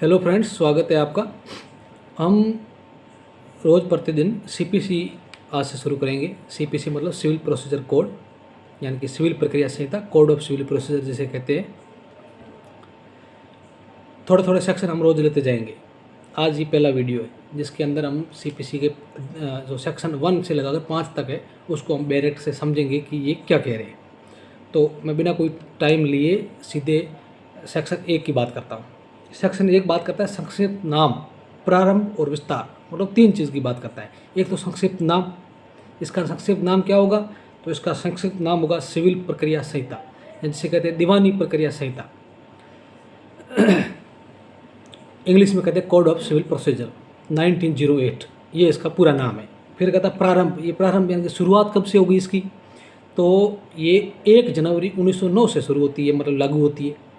Hello friends, स्वागत है आपका। हम रोज़ प्रतिदिन सीपीसी आज से शुरू करेंगे। सीपीसी मतलब सिविल प्रोसीजर कोड, यानी कि सिविल प्रक्रिया संहिता, कोड ऑफ सिविल प्रोसीजर जिसे कहते हैं। थोड़े थोड़े सेक्शन हम रोज़ लेते जाएंगे। आज ये पहला वीडियो है जिसके अंदर हम सीपीसी के जो सेक्शन 1 से लगाकर 5 तक है उसको हम डायरेक्ट से समझेंगे कि ये क्या कह रहे हैं। तो मैं बिना कोई टाइम लिए सीधे सेक्शन 1 की बात करता हूँ। सेक्शन 1 बात करता है संक्षिप्त नाम, प्रारंभ और विस्तार, मतलब 3 चीज़ की बात करता है। एक तो संक्षिप्त नाम, इसका संक्षिप्त नाम क्या होगा? तो इसका संक्षिप्त नाम होगा सिविल प्रक्रिया संहिता, जिसे कहते हैं दीवानी प्रक्रिया संहिता। इंग्लिश में कहते हैं कोड ऑफ सिविल प्रोसीजर 1908, ये इसका पूरा नाम है। फिर कहता है प्रारंभ, ये प्रारंभ यानी कि शुरुआत कब से होगी इसकी? तो ये 1 जनवरी 1909 से शुरू होती है, मतलब लागू होती है।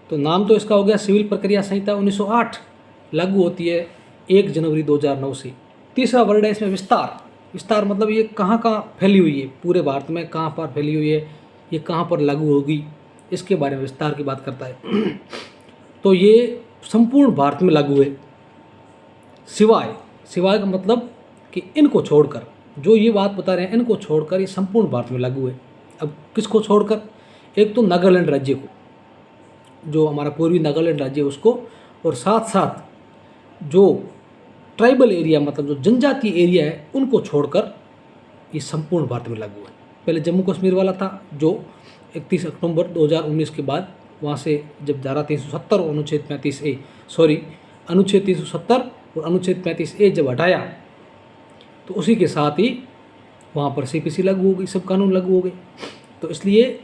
तो नाम तो इसका हो गया सिविल प्रक्रिया संहिता 1908, लागू होती है 1 जनवरी 2009 से। तीसरा वर्ड है इसमें विस्तार। विस्तार मतलब ये कहाँ कहाँ फैली हुई है, पूरे भारत में कहाँ पर फैली हुई है, ये कहाँ पर लागू होगी, इसके बारे में विस्तार की बात करता है। तो ये संपूर्ण भारत में लागू है, सिवाय का मतलब कि इनको छोड़कर, जो ये बात बता रहे हैं इनको छोड़कर ये संपूर्ण भारत में लागू है। अब किसको छोड़कर? एक तो नागालैंड राज्य को, जो हमारा पूर्वी नागालैंड राज्य है उसको, और साथ साथ जो ट्राइबल एरिया मतलब जो जनजातीय एरिया है उनको छोड़कर ये संपूर्ण भारत में लागू है। पहले जम्मू कश्मीर वाला था, जो 31 अक्टूबर 2019 के बाद वहाँ से जब धारा 370 और अनुच्छेद 35A अनुच्छेद 370 और अनुच्छेद 35A जब हटाया तो उसी के साथ ही वहाँ पर सीपीसी लागू हो गई, सब कानून लागू हो गए। तो इसलिए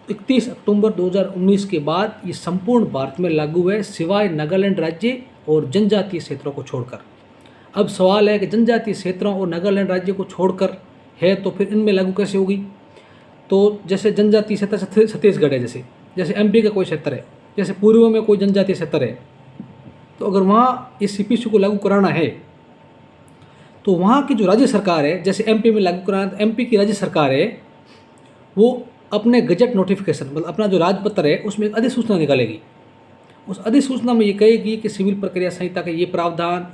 31 अक्टूबर 2019 के बाद ये संपूर्ण भारत में लागू है, सिवाय नागालैंड राज्य और जनजातीय क्षेत्रों को छोड़कर। अब सवाल है कि जनजातीय क्षेत्रों और नागालैंड राज्य को छोड़कर है तो फिर इनमें लागू कैसे होगी? तो जैसे जनजातीय क्षेत्र छत्तीसगढ़ है, जैसे एमपी का कोई क्षेत्र है, जैसे पूर्व में कोई जनजातीय क्षेत्र है, तो अगर वहाँ इस सीपीसी को लागू कराना है तो वहाँ की जो राज्य सरकार है, जैसे एमपी में लागू कराना, तो एमपी की राज्य सरकार है वो अपने गजट नोटिफिकेशन मतलब अपना जो राजपत्र है उसमें एक अधिसूचना निकालेगी। उस अधिसूचना में ये कहेगी कि सिविल प्रक्रिया संहिता का ये प्रावधान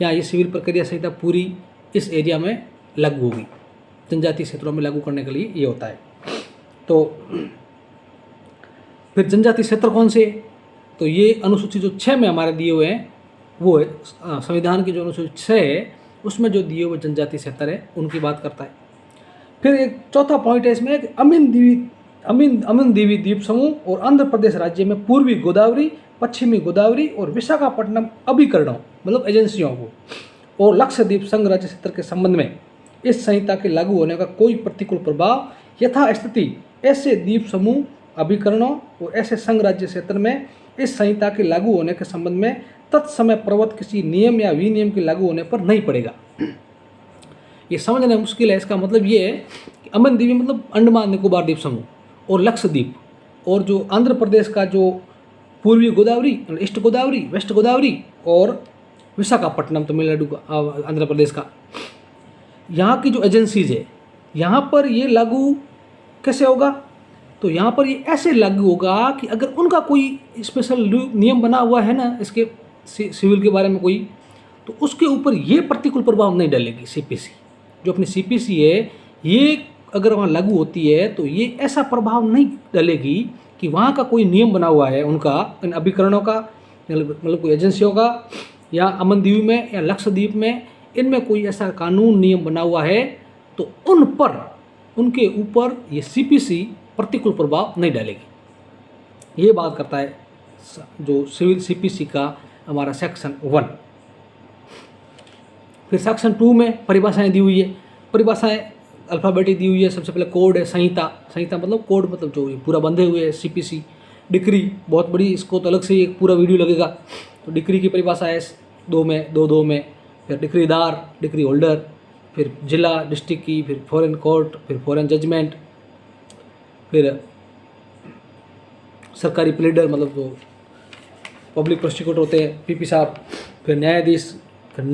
या ये सिविल प्रक्रिया संहिता पूरी इस एरिया में लागू होगी। जनजातीय क्षेत्रों में लागू करने के लिए ये होता है। तो फिर जनजातीय क्षेत्र कौन से? तो ये अनुसूची जो 6 में हमारे दिए हुए हैं वो है, संविधान की जो अनुसूची 6 है उसमें जो दिए हुए जनजातीय क्षेत्र है उनकी बात करता है। फिर एक चौथा पॉइंट है इसमें, अमीन दीवी द्वीप समूह और आंध्र प्रदेश राज्य में पूर्वी गोदावरी, पश्चिमी गोदावरी और विशाखापट्टनम अभिकरणों मतलब एजेंसियों को और लक्षद्वीप संघ राज्य क्षेत्र के संबंध में इस संहिता के लागू होने का कोई प्रतिकूल प्रभाव यथास्थिति ऐसे द्वीप समूह, अभिकरणों और ऐसे संघ राज्य क्षेत्र में इस संहिता के लागू होने के संबंध में तत्समय प्रवत किसी नियम या विनियम के लागू होने पर नहीं पड़ेगा। ये समझना मुश्किल है। इसका मतलब ये है कि अमन द्वीप मतलब अंडमान निकोबार द्वीप समूह और लक्षद्वीप, और जो आंध्र प्रदेश का जो पूर्वी गोदावरी, ईस्ट गोदावरी, वेस्ट गोदावरी और विशाखापट्टनम तमिलनाडु का, आंध्र प्रदेश का, यहाँ की जो एजेंसीज है यहाँ पर ये लागू कैसे होगा? तो यहाँ पर ये ऐसे लागू होगा कि अगर उनका कोई स्पेशल नियम बना हुआ है ना इसके सिविल के बारे में कोई, तो उसके ऊपर ये प्रतिकूल प्रभाव नहीं डालेगी सीपीसी। जो अपनी सीपीसी है ये अगर वहाँ लागू होती है तो ये ऐसा प्रभाव नहीं डालेगी कि वहाँ का कोई नियम बना हुआ है उनका, इन अभिकरणों का मतलब कोई एजेंसियों का, या अमनद्वीप में या लक्षद्वीप में, इनमें कोई ऐसा कानून नियम बना हुआ है तो उनके ऊपर ये सीपीसी प्रतिकूल प्रभाव नहीं डालेगी। ये बात करता है जो सिविल सीपीसी का हमारा सेक्शन 1। फिर सेक्शन 2 में परिभाषाएं दी हुई है। परिभाषाएं अल्फ़ाबेटिक दी हुई है। सबसे पहले कोड है, संहिता मतलब कोड मतलब जो पूरा बंधे हुए है सीपीसी। डिक्री बहुत बड़ी, इसको तो अलग से एक पूरा वीडियो लगेगा। तो डिक्री की परिभाषा है 2 में, फिर डिक्रीदार, डिक्री होल्डर, फिर जिला डिस्ट्रिक्ट की, फिर फॉरेन कोर्ट, फिर फॉरेन जजमेंट, फिर सरकारी प्लीडर मतलब जो पब्लिक प्रोसिक्यूटर होते हैं, पीपी साहब, फिर न्यायाधीश, फिर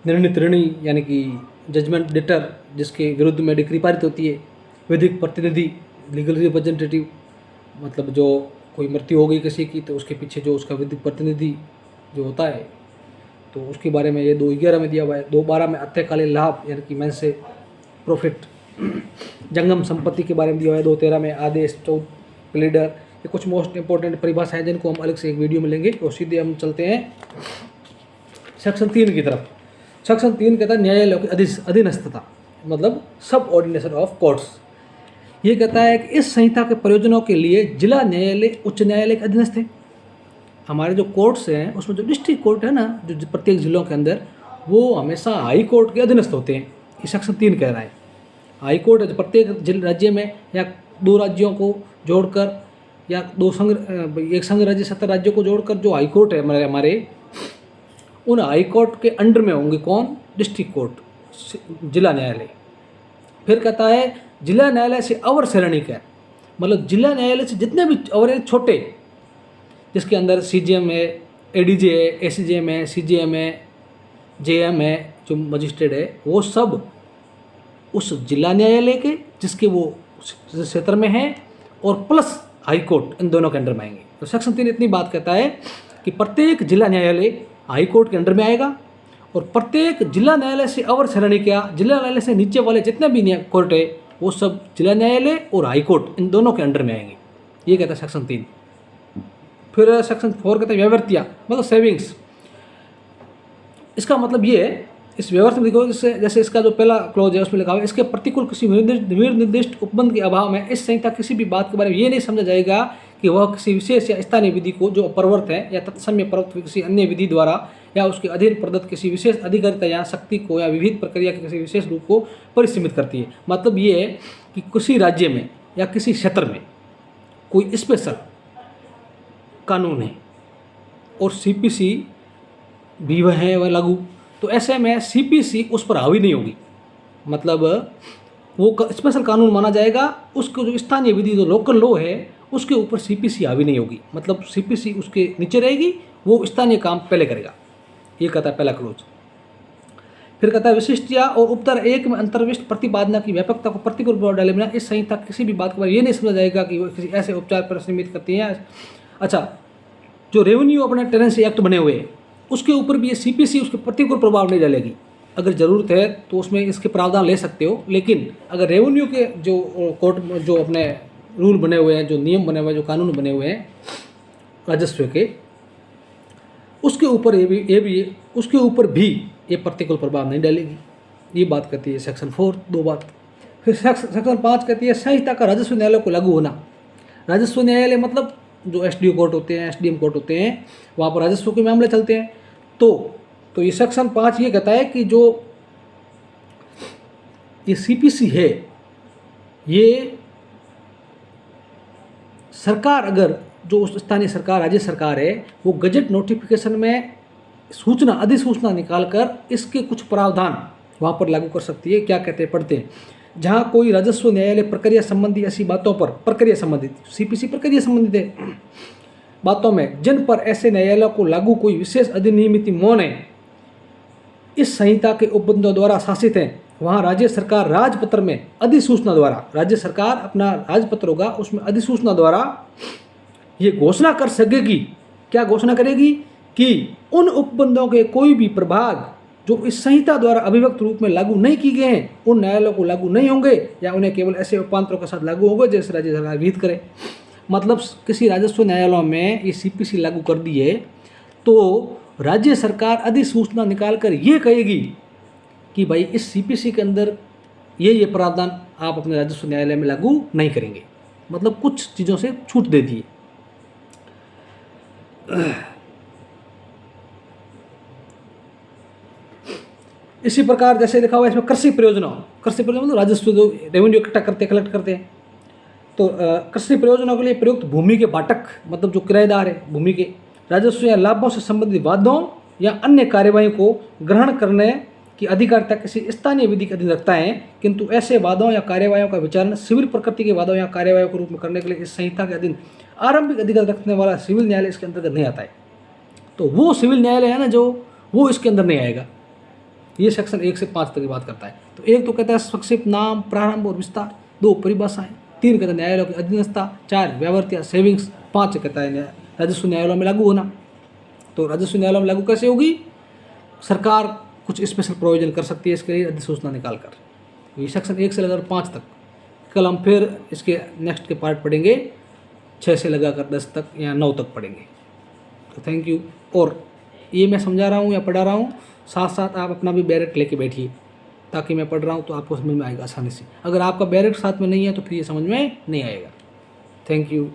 निर्णित ऋणी यानी कि जजमेंट डेटर जिसके विरुद्ध में डिक्री पारित होती है, विधिक प्रतिनिधि लीगल रिप्रेजेंटेटिव मतलब जो कोई मृत्यु हो गई किसी की तो उसके पीछे जो उसका विधिक प्रतिनिधि जो होता है तो उसके बारे में ये 2:11 में दिया हुआ है। 2:12 में अत्यकालीन लाभ यानी कि मैं से प्रॉफिट, जंगम संपत्ति के बारे में दिया हुआ है। 2:13 में आदेश, 14 प्लीडर। ये कुछ मोस्ट इंपॉर्टेंट परिभाषा है जिनको हम अलग से एक वीडियो में लेंगे। तो सीधे हम चलते हैं सेक्शन 3 की तरफ। सेक्शन 3 कहता है न्यायालय की अधीनस्थता, मतलब सब ऑर्डिनेशन ऑफ कोर्ट्स। ये कहता है कि इस संहिता के प्रयोजनों के लिए जिला न्यायालय उच्च न्यायालय के अधीनस्थ है। हमारे जो कोर्ट्स हैं उसमें जो डिस्ट्रिक्ट कोर्ट है ना, जो प्रत्येक जिलों के अंदर, वो हमेशा हाई कोर्ट के अधीनस्थ होते हैं। ये सेक्शन 3 कह रहा है। हाई कोर्ट है प्रत्येक राज्य में या 2 राज्यों को जोड़कर या एक संघ राज्य 70 राज्यों को जोड़कर जो हाई कोर्ट है हमारे उन हाई कोर्ट के अंडर में होंगे कौन? डिस्ट्रिक्ट कोर्ट, जिला न्यायालय। फिर कहता है जिला न्यायालय से अवर श्रेणिक है, मतलब जिला न्यायालय से जितने भी अवर हैं छोटे, जिसके अंदर CJM है, ADJ है, ACJM है, CJM है, JM है, जो मजिस्ट्रेट है, वो सब उस जिला न्यायालय के जिसके वो क्षेत्र में है और प्लस हाई कोर्ट, इन दोनों के अंडर में आएंगे। तो सेक्शन 3 इतनी बात कहता है कि प्रत्येक जिला न्यायालय हाई कोर्ट के अंडर में आएगा और प्रत्येक जिला न्यायालय से अवर श्रेणी का, जिला न्यायालय से नीचे वाले जितने भी कोर्ट है वो सब जिला न्यायालय और हाई कोर्ट इन दोनों के अंडर में आएंगे। ये कहता है सेक्शन 3। फिर सेक्शन 4 कहता है व्यवर्तिया, मतलब सेविंग्स। इसका मतलब ये है, इस व्यवस्था में देखो जैसे इसका जो पहला क्लॉज है उसमें लिखा हुआ है इसके प्रतिकूल किसी निर्दिष्ट उपबंध के अभाव में इस संहिता किसी भी बात के बारे में ये नहीं समझा जाएगा कि वह किसी विशेष या स्थानीय विधि को जो अपरवर्त है या तत्समय प्रवृत्त किसी अन्य विधि द्वारा या उसके अधीन प्रदत्त किसी विशेष अधिकारिता या शक्ति को या विविध प्रक्रिया के किसी विशेष रूप को परिसीमित करती है। मतलब ये है कि किसी राज्य में या किसी क्षेत्र में कोई स्पेशल कानून है और CPC भी वह है वह लागू, तो ऐसे में CPC उस पर हावी नहीं होगी। मतलब वो स्पेशल कानून माना जाएगा, उसको जो स्थानीय विधि जो लोकल लॉ है उसके ऊपर CPC हावी नहीं होगी। मतलब CPC उसके नीचे रहेगी, वो स्थानीय काम पहले करेगा। ये कहता है पहला क्लोज। फिर कहता है विशिष्टता और उपतर 1 में अंतर्विष्ट प्रतिपादना की व्यापकता को प्रतिकूल प्रभाव डाले बिना इस संहिता किसी भी बात के बारे में ये नहीं समझा जाएगा कि वो किसी ऐसे उपचार पर सीमित करती है। अच्छा, जो रेवेन्यू अपने टेनेंसी एक्ट बने हुए हैं उसके ऊपर भी ये CPC उसके प्रतिकूल प्रभाव नहीं डालेगी। अगर ज़रूरत है तो उसमें इसके प्रावधान ले सकते हो, लेकिन अगर रेवेन्यू के जो कोर्ट जो अपने रूल बने हुए हैं, जो नियम बने हुए हैं, जो कानून बने हुए हैं राजस्व के, उसके ऊपर उसके ऊपर भी ये प्रतिकूल प्रभाव नहीं डालेगी। ये बात कहती है सेक्शन 4 2 बात। फिर सेक्शन 5 कहती है संहिता का राजस्व न्यायालय को लागू होना। राजस्व न्यायालय मतलब जो SDO कोर्ट होते हैं, SDM कोर्ट होते हैं, वहाँ पर राजस्व के मामले चलते हैं। तो ये सेक्शन 5 ये कहता है कि जो ये CPC है, ये सरकार अगर जो स्थानीय सरकार, राज्य सरकार है, वो गजट नोटिफिकेशन में सूचना अधिसूचना निकालकर इसके कुछ प्रावधान वहाँ पर लागू कर सकती है। क्या कहते हैं, पढ़ते हैं। जहाँ कोई राजस्व न्यायालय प्रक्रिया संबंधी ऐसी बातों पर, प्रक्रिया संबंधित, CPC प्रक्रिया संबंधित है, बातों में जिन पर ऐसे न्यायालयों को लागू कोई विशेष अधिनियमित मौन है, इस संहिता के उपबंधों द्वारा शासित हैं, वहाँ राज्य सरकार राजपत्र में अधिसूचना द्वारा, राज्य सरकार अपना राजपत्र होगा उसमें अधिसूचना द्वारा ये घोषणा कर सकेगी। क्या घोषणा करेगी? कि उन उपबंधों के कोई भी प्रभाग जो इस संहिता द्वारा अभिव्यक्त रूप में लागू नहीं की गए हैं उन न्यायालयों को लागू नहीं होंगे या उन्हें केवल ऐसे उपांतरों के साथ लागू होंगे जैसे राज्य सरकार विहित करे। मतलब किसी राजस्व न्यायालयों में ये CPC लागू कर दी है तो राज्य सरकार अधिसूचना निकाल कर ये कहेगी कि भाई इस CPC के अंदर ये प्रावधान आप अपने राजस्व न्यायालय में लागू नहीं करेंगे। मतलब कुछ चीज़ों से छूट दे दी है। इसी प्रकार जैसे लिखा हुआ है इसमें कृषि प्रयोजनों मतलब राजस्व जो रेवेन्यू इकट्ठा करते कलेक्ट करते हैं, तो कृषि प्रयोजनों के लिए प्रयुक्त भूमि के बाटक मतलब जो किराएदार है भूमि के, राजस्व या लाभों से संबंधित वादों या अन्य कार्यवाही को ग्रहण करने की अधिकारिता किसी स्थानीय विधि के अधीन रखता है, किंतु ऐसे वादों या कार्यवाहियों का विचारण सिविल प्रकृति के वादों या कार्यवाहियों के रूप में करने के लिए इस संहिता के अधीन आरंभिक अधिकार रखने वाला सिविल न्यायालय इसके अंतर्गत नहीं आता है। तो वो सिविल न्यायालय है ना जो, वो इसके अंदर नहीं आएगा। ये सेक्शन 1 से 5 तक की बात करता है। तो एक तो कहता है संक्षिप्त नाम, प्रारंभ और विस्तार, 2 परिभाषाएं, 3 कहता है न्यायालयों की अधीनस्थता, 4 व्यावर्त या सेविंग्स, 5 कहता है राजस्व न्यायालयों में लागू होना। तो राजस्व न्यायालयों में लागू कैसे होगी? सरकार कुछ स्पेशल प्रोविजन कर सकती है इसके लिए अधिसूचना निकाल कर। ये सेक्शन 1 से लेकर 5 तक। कल हम फिर इसके नेक्स्ट के पार्ट पढ़ेंगे, 6 से लगाकर 10 तक या 9 तक पढ़ेंगे। तो थैंक यू। और ये मैं समझा रहा हूँ या पढ़ा रहा हूँ, साथ साथ आप अपना भी बैरेक्ट लेके बैठिए, ताकि मैं पढ़ रहा हूँ तो आपको समझ में आएगा आसानी से। अगर आपका बैरेक्ट साथ में नहीं है तो फिर ये समझ में नहीं आएगा। Thank you.